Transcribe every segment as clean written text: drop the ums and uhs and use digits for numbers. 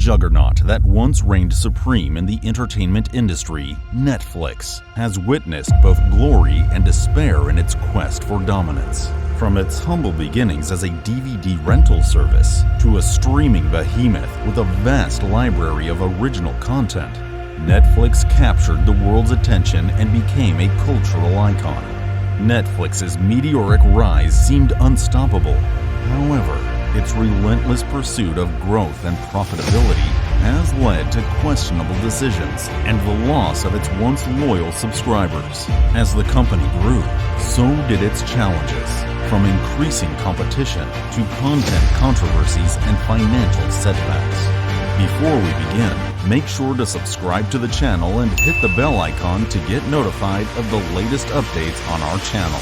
juggernaut that once reigned supreme in the entertainment industry, Netflix, has witnessed both glory and despair in its quest for dominance. From its humble beginnings as a DVD rental service to a streaming behemoth with a vast library of original content, Netflix captured the world's attention and became a cultural icon. Netflix's meteoric rise seemed unstoppable. However, its relentless pursuit of growth and profitability has led to questionable decisions and the loss of its once loyal subscribers. As the company grew, so did its challenges, from increasing competition to content controversies and financial setbacks. Before we begin, make sure to subscribe to the channel and hit the bell icon to get notified of the latest updates on our channel.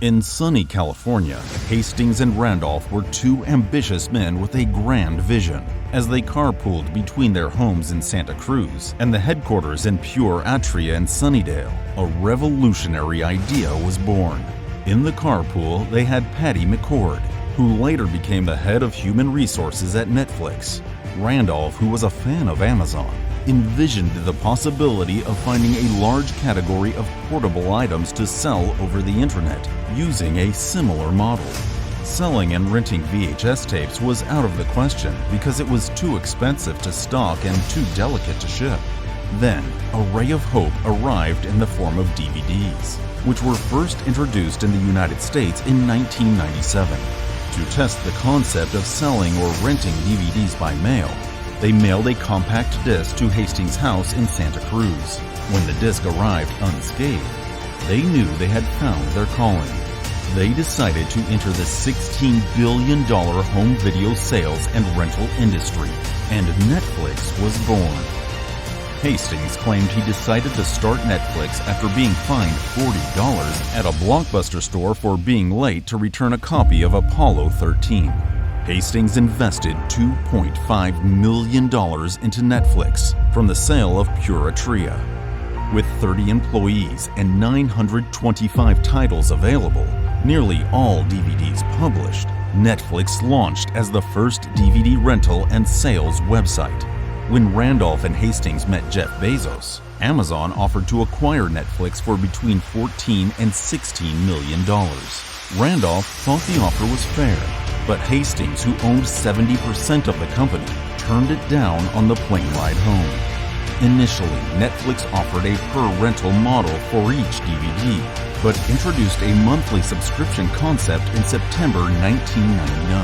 In sunny California, Hastings and Randolph were two ambitious men with a grand vision. As they carpooled between their homes in Santa Cruz and the headquarters in Pure Atria in Sunnydale, a revolutionary idea was born. In the carpool, they had Patty McCord, who later became the head of human resources at Netflix. Randolph, who was a fan of Amazon, envisioned the possibility of finding a large category of portable items to sell over the internet using a similar model. Selling and renting VHS tapes was out of the question because it was too expensive to stock and too delicate to ship. Then, a ray of hope arrived in the form of DVDs, which were first introduced in the United States in 1997. To test the concept of selling or renting DVDs by mail, they mailed a compact disc to Hastings' house in Santa Cruz. When the disc arrived unscathed, they knew they had found their calling. They decided to enter the $16 billion home video sales and rental industry, and Netflix was born. Hastings claimed he decided to start Netflix after being fined $40 at a Blockbuster store for being late to return a copy of Apollo 13. Hastings invested $2.5 million into Netflix from the sale of Pure Atria. With 30 employees and 925 titles available, nearly all DVDs published, Netflix launched as the first DVD rental and sales website. When Randolph and Hastings met Jeff Bezos, Amazon offered to acquire Netflix for between $14 and $16 million. Randolph thought the offer was fair, but Hastings, who owned 70% of the company, turned it down on the plane ride home. Initially, Netflix offered a per-rental model for each DVD, but introduced a monthly subscription concept in September 1999.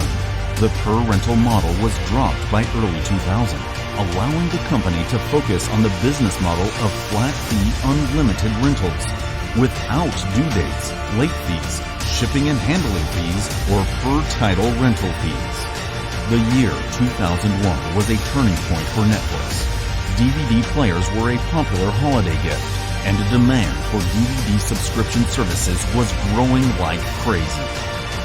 The per-rental model was dropped by early 2000, allowing the company to focus on the business model of flat-fee unlimited rentals, without due dates, late fees, shipping and handling fees, or per-title rental fees. The year 2001 was a turning point for Netflix. DVD players were a popular holiday gift, and a demand for DVD subscription services was growing like crazy.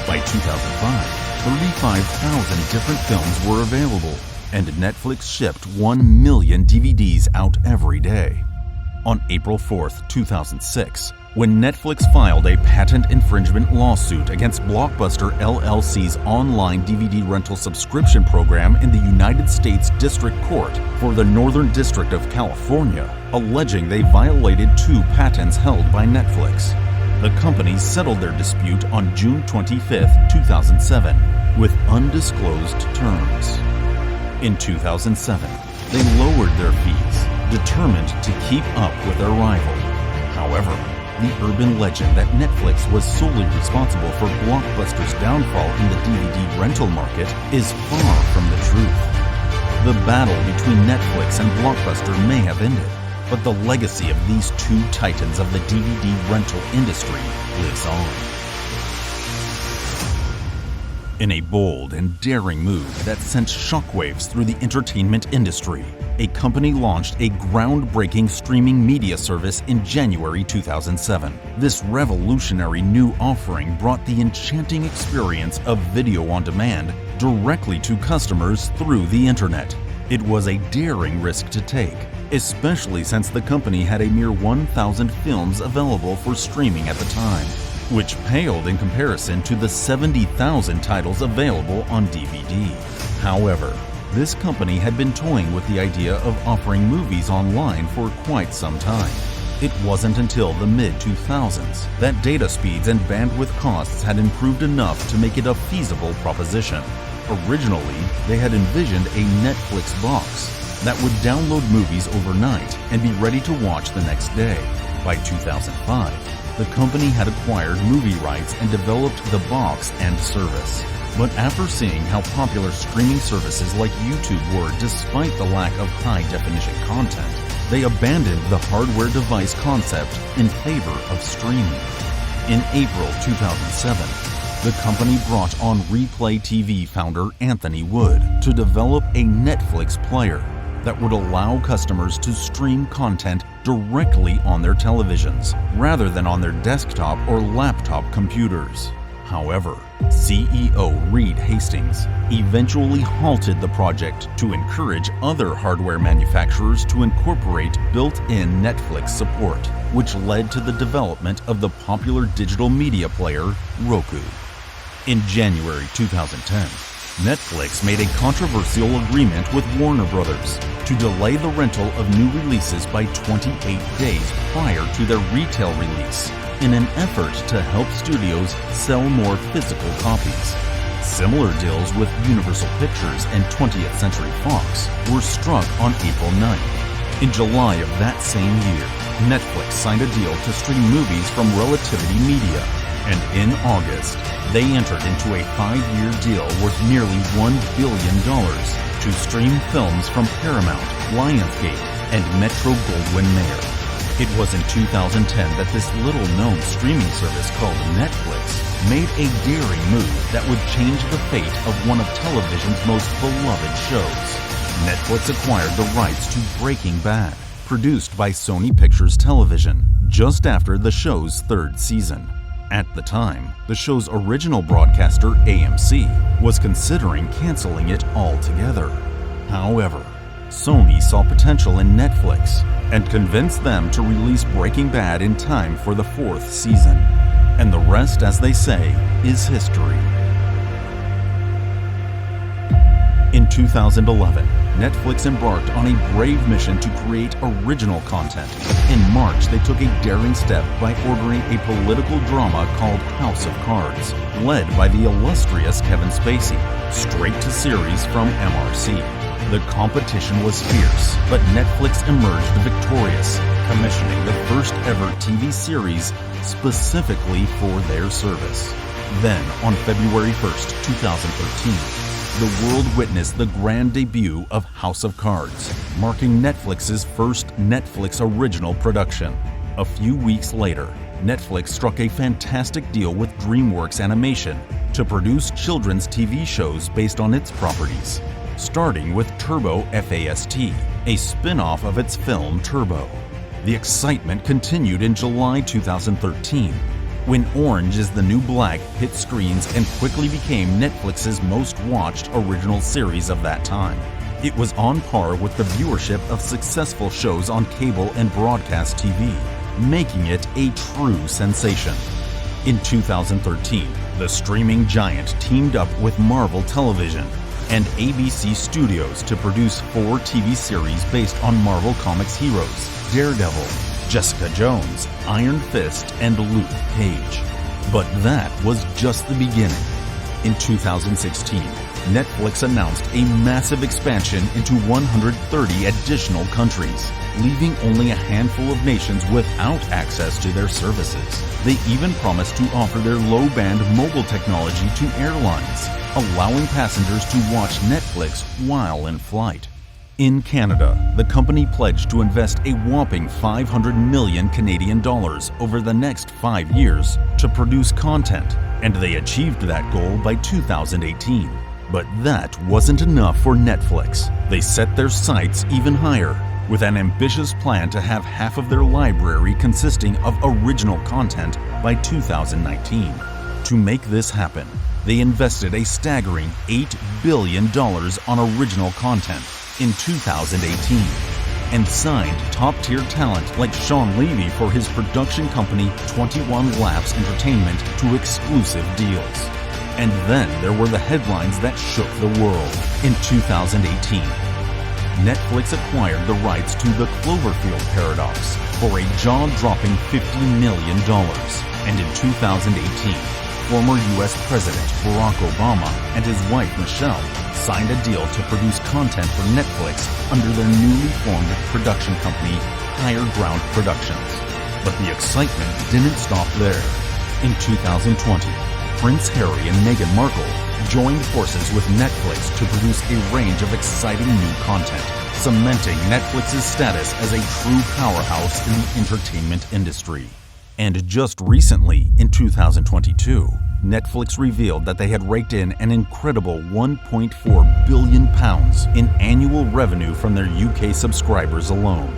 By 2005, 35,000 different films were available, and Netflix shipped 1 million DVDs out every day. On April 4, 2006, when Netflix filed a patent infringement lawsuit against Blockbuster LLC's online DVD rental subscription program in the United States District Court for the Northern District of California, alleging they violated 2 patents held by Netflix. The companies settled their dispute on June 25, 2007, with undisclosed terms. In 2007, they lowered their fees, determined to keep up with their rival. However, the urban legend that Netflix was solely responsible for Blockbuster's downfall in the DVD rental market is far from the truth. The battle between Netflix and Blockbuster may have ended, but the legacy of these two titans of the DVD rental industry lives on. In a bold and daring move that sent shockwaves through the entertainment industry, a company launched a groundbreaking streaming media service in January 2007. This revolutionary new offering brought the enchanting experience of video on demand directly to customers through the internet. It was a daring risk to take, especially since the company had a mere 1,000 films available for streaming at the time, which paled in comparison to the 70,000 titles available on DVD. However, this company had been toying with the idea of offering movies online for quite some time. It wasn't until the mid-2000s that data speeds and bandwidth costs had improved enough to make it a feasible proposition. Originally, they had envisioned a Netflix box that would download movies overnight and be ready to watch the next day. By 2005, the company had acquired movie rights and developed the box and service. But after seeing how popular streaming services like YouTube were despite the lack of high-definition content, they abandoned the hardware device concept in favor of streaming. In April 2007, the company brought on Replay TV founder Anthony Wood to develop a Netflix player that would allow customers to stream content directly on their televisions rather than on their desktop or laptop computers. However, CEO Reed Hastings eventually halted the project to encourage other hardware manufacturers to incorporate built-in Netflix support, which led to the development of the popular digital media player Roku. In January 2010, Netflix made a controversial agreement with Warner Bros. To delay the rental of new releases by 28 days prior to their retail release, in an effort to help studios sell more physical copies. Similar deals with Universal Pictures and 20th Century Fox were struck on April 9th. In July of that same year, Netflix signed a deal to stream movies from Relativity Media, and in August, they entered into a 5-year deal worth nearly $1 billion to stream films from Paramount, Lionsgate, and Metro-Goldwyn-Mayer. It was in 2010 that this little-known streaming service called Netflix made a daring move that would change the fate of one of television's most beloved shows. Netflix acquired the rights to Breaking Bad, produced by Sony Pictures Television, just after the show's 3rd season. At the time, the show's original broadcaster, AMC, was considering canceling it altogether. However, Sony saw potential in Netflix and convinced them to release Breaking Bad in time for the 4th season. And the rest, as they say, is history. In 2011, Netflix embarked on a brave mission to create original content. In March, they took a daring step by ordering a political drama called House of Cards, led by the illustrious Kevin Spacey, straight to series from MRC. The competition was fierce, but Netflix emerged victorious, commissioning the first ever TV series specifically for their service. Then, on February 1st, 2013, the world witnessed the grand debut of House of Cards, marking Netflix's first Netflix original production. A few weeks later, Netflix struck a fantastic deal with DreamWorks Animation to produce children's TV shows based on its properties, starting with Turbo FAST, a spin-off of its film Turbo. The excitement continued in July 2013, when Orange is the New Black hit screens and quickly became Netflix's most watched original series of that time. It was on par with the viewership of successful shows on cable and broadcast TV, making it a true sensation. In 2013, the streaming giant teamed up with Marvel Television and ABC Studios to produce 4 TV series based on Marvel Comics heroes, Daredevil, Jessica Jones, Iron Fist, and Luke Cage. But that was just the beginning. In 2016, Netflix announced a massive expansion into 130 additional countries, leaving only a handful of nations without access to their services. They even promised to offer their low-band mobile technology to airlines, allowing passengers to watch Netflix while in flight. In Canada, the company pledged to invest a whopping 500 million Canadian dollars over the next 5 years to produce content, and they achieved that goal by 2018. But that wasn't enough for Netflix. They set their sights even higher, with an ambitious plan to have half of their library consisting of original content by 2019. To make this happen, they invested a staggering $8 billion on original content in 2018 and signed top-tier talent like Sean Levy for his production company 21 Laps Entertainment to exclusive deals. And then there were the headlines that shook the world. In 2018, Netflix acquired the rights to The Cloverfield Paradox for a jaw-dropping $50 million. And in 2018, former U.S. President Barack Obama and his wife Michelle signed a deal to produce content for Netflix under their newly formed production company, Higher Ground Productions. But the excitement didn't stop there. In 2020, Prince Harry and Meghan Markle joined forces with Netflix to produce a range of exciting new content, cementing Netflix's status as a true powerhouse in the entertainment industry. And just recently, in 2022, Netflix revealed that they had raked in an incredible £1.4 billion in annual revenue from their UK subscribers alone.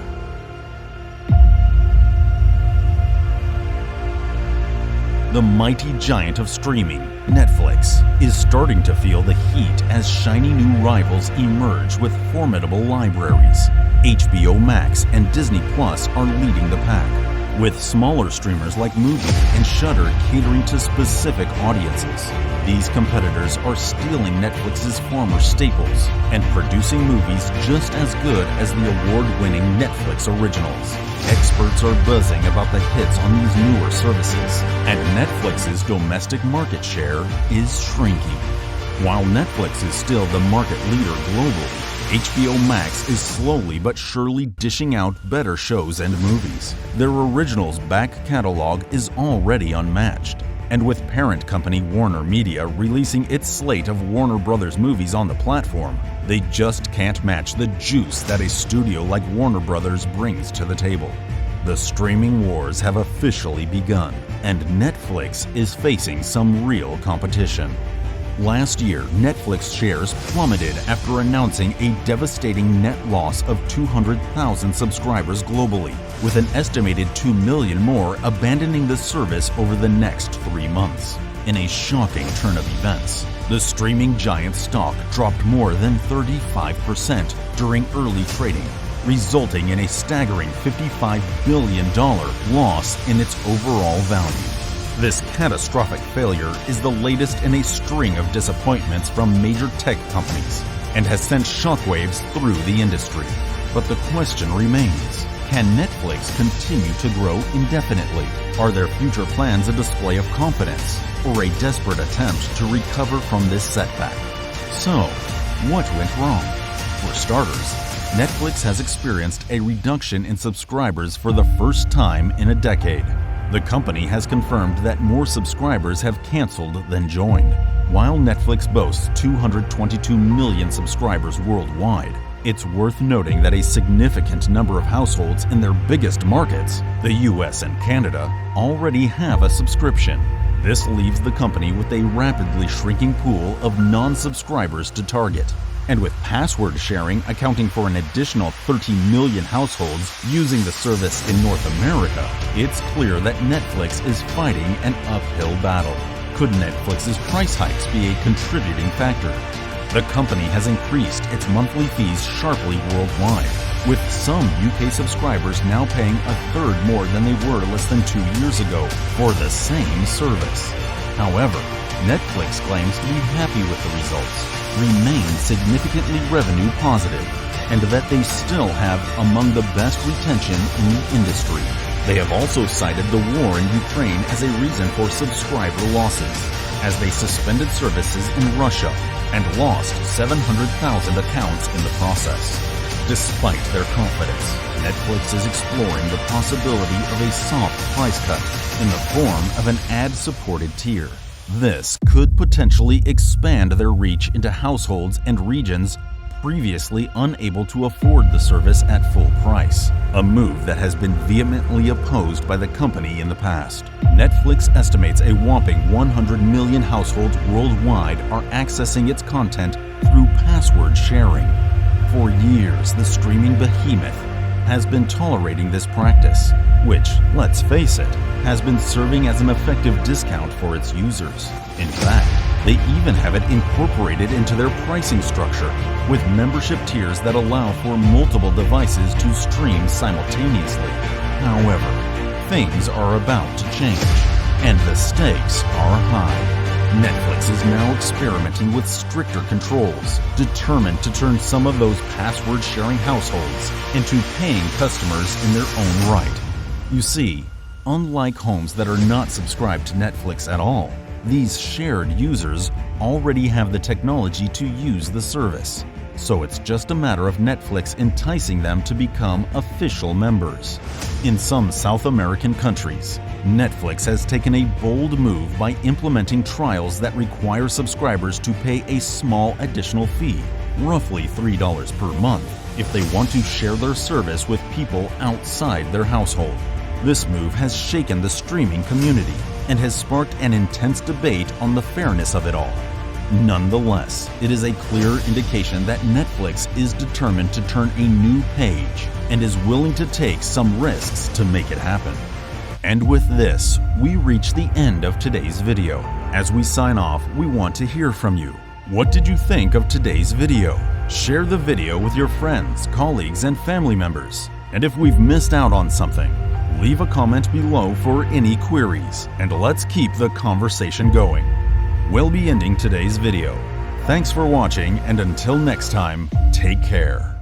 The mighty giant of streaming, Netflix, is starting to feel the heat as shiny new rivals emerge with formidable libraries. HBO Max and Disney Plus are leading the pack, with smaller streamers like Mubi and Shudder catering to specific audiences. These competitors are stealing Netflix's former staples and producing movies just as good as the award-winning Netflix originals. Experts are buzzing about the hits on these newer services, and Netflix's domestic market share is shrinking. While Netflix is still the market leader globally, HBO Max is slowly but surely dishing out better shows and movies. Their originals back catalog is already unmatched, and with parent company Warner Media releasing its slate of Warner Brothers movies on the platform, they just can't match the juice that a studio like Warner Brothers brings to the table. The streaming wars have officially begun, and Netflix is facing some real competition. Last year, Netflix shares plummeted after announcing a devastating net loss of 200,000 subscribers globally, with an estimated 2 million more abandoning the service over the next 3 months. In a shocking turn of events, the streaming giant stock dropped more than 35% during early trading, resulting in a staggering $55 billion loss in its overall value. This catastrophic failure is the latest in a string of disappointments from major tech companies and has sent shockwaves through the industry. But the question remains, can Netflix continue to grow indefinitely? Are their future plans a display of confidence or a desperate attempt to recover from this setback? So, what went wrong? For starters, Netflix has experienced a reduction in subscribers for the first time in a decade. The company has confirmed that more subscribers have canceled than joined. While Netflix boasts 222 million subscribers worldwide, it's worth noting that a significant number of households in their biggest markets, the US and Canada, already have a subscription. This leaves the company with a rapidly shrinking pool of non-subscribers to target. And with password sharing accounting for an additional 30 million households using the service in North America, it's clear that Netflix is fighting an uphill battle. Could Netflix's price hikes be a contributing factor? The company has increased its monthly fees sharply worldwide, with some UK subscribers now paying a third more than they were less than 2 years ago for the same service. However, Netflix claims to be happy with the results, remain significantly revenue positive, and that they still have among the best retention in the industry. They have also cited the war in Ukraine as a reason for subscriber losses, as they suspended services in Russia and lost 700,000 accounts in the process. Despite their confidence, Netflix is exploring the possibility of a soft price cut in the form of an ad-supported tier. This could potentially expand their reach into households and regions previously unable to afford the service at full price, a move that has been vehemently opposed by the company in the past. Netflix estimates a whopping 100 million households worldwide are accessing its content through password sharing. For years, the streaming behemoth has been tolerating this practice, which, let's face it, has been serving as an effective discount for its users. In fact, they even have it incorporated into their pricing structure, with membership tiers that allow for multiple devices to stream simultaneously. However, things are about to change, and the stakes are high. Netflix is now experimenting with stricter controls, determined to turn some of those password-sharing households into paying customers in their own right. You see, unlike homes that are not subscribed to Netflix at all, these shared users already have the technology to use the service. So it's just a matter of Netflix enticing them to become official members. In some South American countries, Netflix has taken a bold move by implementing trials that require subscribers to pay a small additional fee, roughly $3 per month, if they want to share their service with people outside their household. This move has shaken the streaming community and has sparked an intense debate on the fairness of it all. Nonetheless, it is a clear indication that Netflix is determined to turn a new page and is willing to take some risks to make it happen. And with this, we reach the end of today's video. As we sign off, we want to hear from you. What did you think of today's video? Share the video with your friends, colleagues, and family members. And if we've missed out on something, leave a comment below for any queries, and let's keep the conversation going. We'll be ending today's video. Thanks for watching, and until next time, take care.